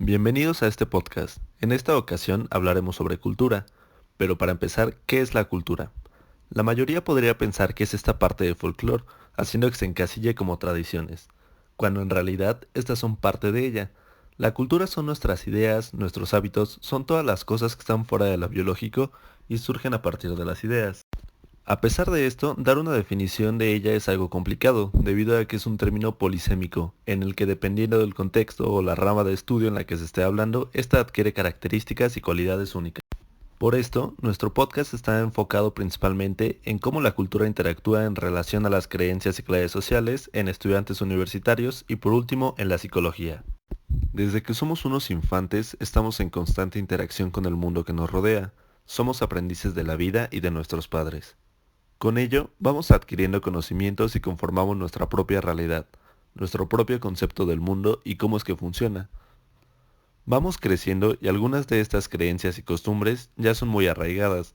Bienvenidos a este podcast. En esta ocasión hablaremos sobre cultura, pero para empezar, ¿qué es la cultura? La mayoría podría pensar que es esta parte de folclore, haciendo que se encasille como tradiciones, cuando en realidad estas son parte de ella. La cultura son nuestras ideas, nuestros hábitos, son todas las cosas que están fuera de lo biológico y surgen a partir de las ideas. A pesar de esto, dar una definición de ella es algo complicado, debido a que es un término polisémico, en el que dependiendo del contexto o la rama de estudio en la que se esté hablando, ésta adquiere características y cualidades únicas. Por esto, nuestro podcast está enfocado principalmente en cómo la cultura interactúa en relación a las creencias y claves sociales en estudiantes universitarios y por último en la psicología. Desde que somos unos infantes, estamos en constante interacción con el mundo que nos rodea. Somos aprendices de la vida y de nuestros padres. Con ello, vamos adquiriendo conocimientos y conformamos nuestra propia realidad, nuestro propio concepto del mundo y cómo es que funciona. Vamos creciendo y algunas de estas creencias y costumbres ya son muy arraigadas.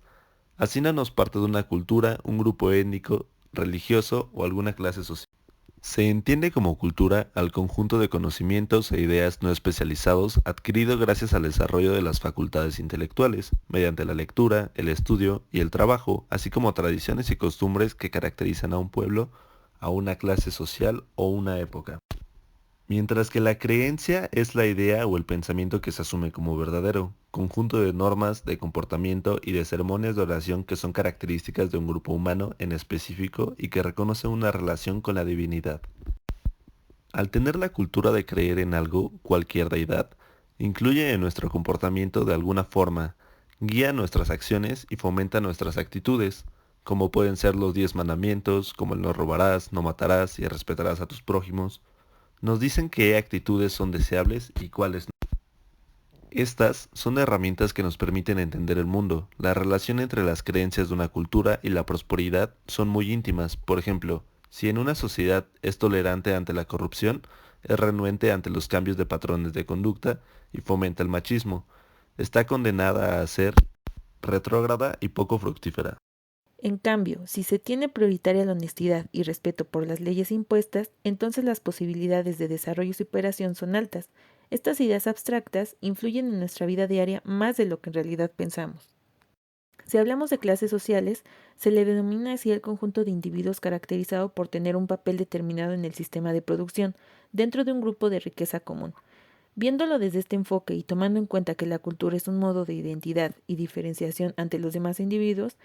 Hacínanos parte de una cultura, un grupo étnico, religioso o alguna clase social. Se entiende como cultura al conjunto de conocimientos e ideas no especializados adquirido gracias al desarrollo de las facultades intelectuales, mediante la lectura, el estudio y el trabajo, así como tradiciones y costumbres que caracterizan a un pueblo, a una clase social o una época. Mientras que la creencia es la idea o el pensamiento que se asume como verdadero, conjunto de normas, de comportamiento y de ceremonias de oración que son características de un grupo humano en específico y que reconoce una relación con la divinidad. Al tener la cultura de creer en algo, cualquier deidad, incluye en nuestro comportamiento de alguna forma, guía nuestras acciones y fomenta nuestras actitudes, como pueden ser los 10 mandamientos, como el no robarás, no matarás y respetarás a tus prójimos. Nos dicen qué actitudes son deseables y cuáles no. Estas son herramientas que nos permiten entender el mundo. La relación entre las creencias de una cultura y la prosperidad son muy íntimas. Por ejemplo, si en una sociedad es tolerante ante la corrupción, es renuente ante los cambios de patrones de conducta y fomenta el machismo, está condenada a ser retrógrada y poco fructífera. En cambio, si se tiene prioritaria la honestidad y respeto por las leyes impuestas, entonces las posibilidades de desarrollo y superación son altas. Estas ideas abstractas influyen en nuestra vida diaria más de lo que en realidad pensamos. Si hablamos de clases sociales, se le denomina así el conjunto de individuos caracterizado por tener un papel determinado en el sistema de producción, dentro de un grupo de riqueza común. Viéndolo desde este enfoque y tomando en cuenta que la cultura es un modo de identidad y diferenciación ante los demás individuos,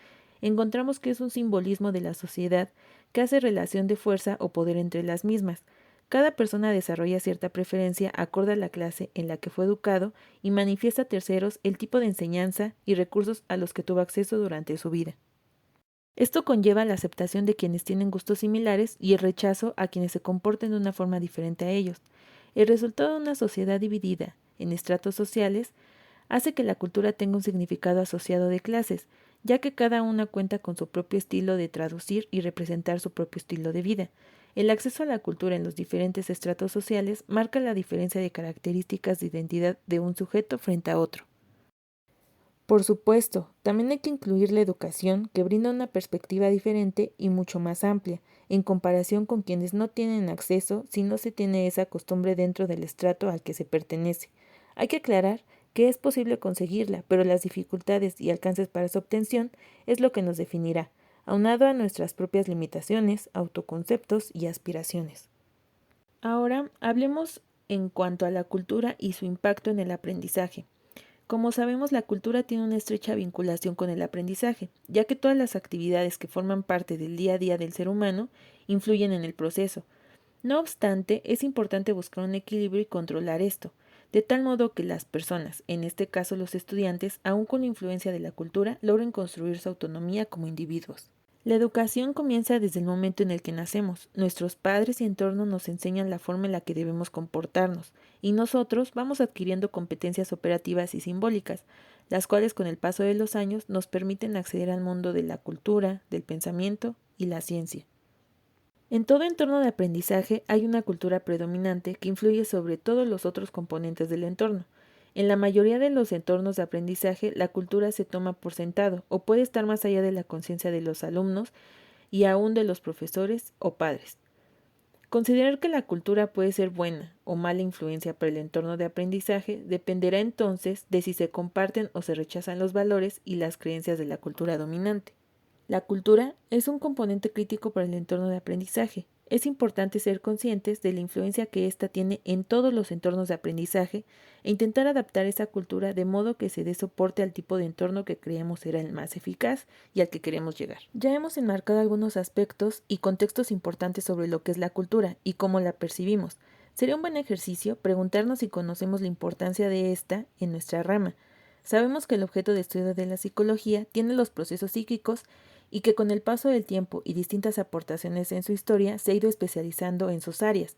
encontramos que es un simbolismo de la sociedad que hace relación de fuerza o poder entre las mismas. Cada persona desarrolla cierta preferencia acorde a la clase en la que fue educado y manifiesta a terceros el tipo de enseñanza y recursos a los que tuvo acceso durante su vida. Esto conlleva la aceptación de quienes tienen gustos similares y el rechazo a quienes se comporten de una forma diferente a ellos. El resultado de una sociedad dividida en estratos sociales hace que la cultura tenga un significado asociado de clases, ya que cada una cuenta con su propio estilo de traducir y representar su propio estilo de vida. El acceso a la cultura en los diferentes estratos sociales marca la diferencia de características de identidad de un sujeto frente a otro. Por supuesto, también hay que incluir la educación, que brinda una perspectiva diferente y mucho más amplia, en comparación con quienes no tienen acceso si no se tiene esa costumbre dentro del estrato al que se pertenece. Hay que aclarar que es posible conseguirla, pero las dificultades y alcances para su obtención es lo que nos definirá, aunado a nuestras propias limitaciones, autoconceptos y aspiraciones. Ahora hablemos en cuanto a la cultura y su impacto en el aprendizaje. Como sabemos, la cultura tiene una estrecha vinculación con el aprendizaje, ya que todas las actividades que forman parte del día a día del ser humano influyen en el proceso. No obstante, es importante buscar un equilibrio y controlar esto, de tal modo que las personas, en este caso los estudiantes, aun con la influencia de la cultura, logren construir su autonomía como individuos. La educación comienza desde el momento en el que nacemos. Nuestros padres y entorno nos enseñan la forma en la que debemos comportarnos, y nosotros vamos adquiriendo competencias operativas y simbólicas, las cuales con el paso de los años nos permiten acceder al mundo de la cultura, del pensamiento y la ciencia. En todo entorno de aprendizaje hay una cultura predominante que influye sobre todos los otros componentes del entorno. En la mayoría de los entornos de aprendizaje, la cultura se toma por sentado o puede estar más allá de la conciencia de los alumnos y aún de los profesores o padres. Considerar que la cultura puede ser buena o mala influencia para el entorno de aprendizaje dependerá entonces de si se comparten o se rechazan los valores y las creencias de la cultura dominante. La cultura es un componente crítico para el entorno de aprendizaje. Es importante ser conscientes de la influencia que ésta tiene en todos los entornos de aprendizaje e intentar adaptar esa cultura de modo que se dé soporte al tipo de entorno que creemos será el más eficaz y al que queremos llegar. Ya hemos enmarcado algunos aspectos y contextos importantes sobre lo que es la cultura y cómo la percibimos. Sería un buen ejercicio preguntarnos si conocemos la importancia de esta en nuestra rama. Sabemos que el objeto de estudio de la psicología tiene los procesos psíquicos y que con el paso del tiempo y distintas aportaciones en su historia se ha ido especializando en sus áreas.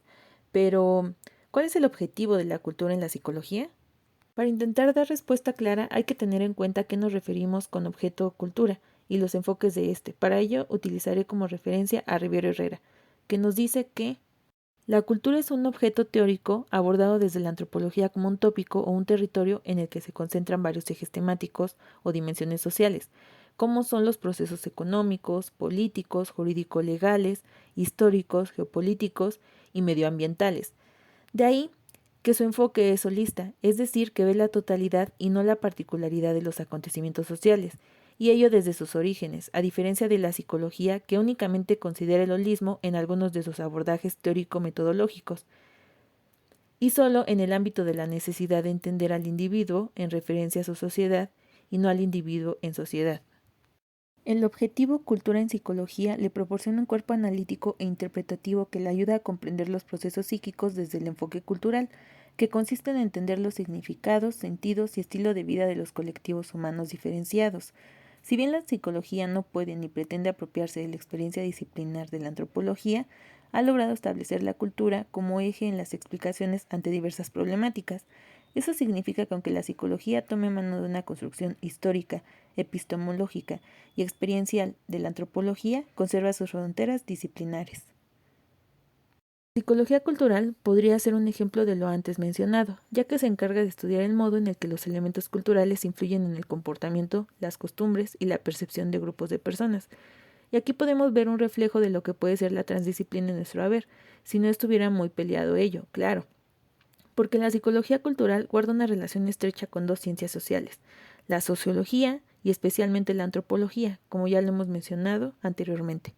Pero, ¿cuál es el objetivo de la cultura en la psicología? Para intentar dar respuesta clara hay que tener en cuenta a qué nos referimos con objeto cultura y los enfoques de este. Para ello utilizaré como referencia a Rivero Herrera, que nos dice que la cultura es un objeto teórico abordado desde la antropología como un tópico o un territorio en el que se concentran varios ejes temáticos o dimensiones sociales, como son los procesos económicos, políticos, jurídico-legales, históricos, geopolíticos y medioambientales. De ahí que su enfoque es holista, es decir, que ve la totalidad y no la particularidad de los acontecimientos sociales, y ello desde sus orígenes, a diferencia de la psicología que únicamente considera el holismo en algunos de sus abordajes teórico-metodológicos, y solo en el ámbito de la necesidad de entender al individuo en referencia a su sociedad y no al individuo en sociedad. El objetivo cultura en psicología le proporciona un cuerpo analítico e interpretativo que le ayuda a comprender los procesos psíquicos desde el enfoque cultural, que consiste en entender los significados, sentidos y estilo de vida de los colectivos humanos diferenciados. Si bien la psicología no puede ni pretende apropiarse de la experiencia disciplinar de la antropología, ha logrado establecer la cultura como eje en las explicaciones ante diversas problemáticas. Eso significa que aunque la psicología tome mano de una construcción histórica, epistemológica y experiencial de la antropología, conserva sus fronteras disciplinares. La psicología cultural podría ser un ejemplo de lo antes mencionado, ya que se encarga de estudiar el modo en el que los elementos culturales influyen en el comportamiento, las costumbres y la percepción de grupos de personas. Y aquí podemos ver un reflejo de lo que puede ser la transdisciplina en nuestro haber, si no estuviera muy peleado ello, claro. Porque la psicología cultural guarda una relación estrecha con dos ciencias sociales, la sociología y especialmente la antropología, como ya lo hemos mencionado anteriormente.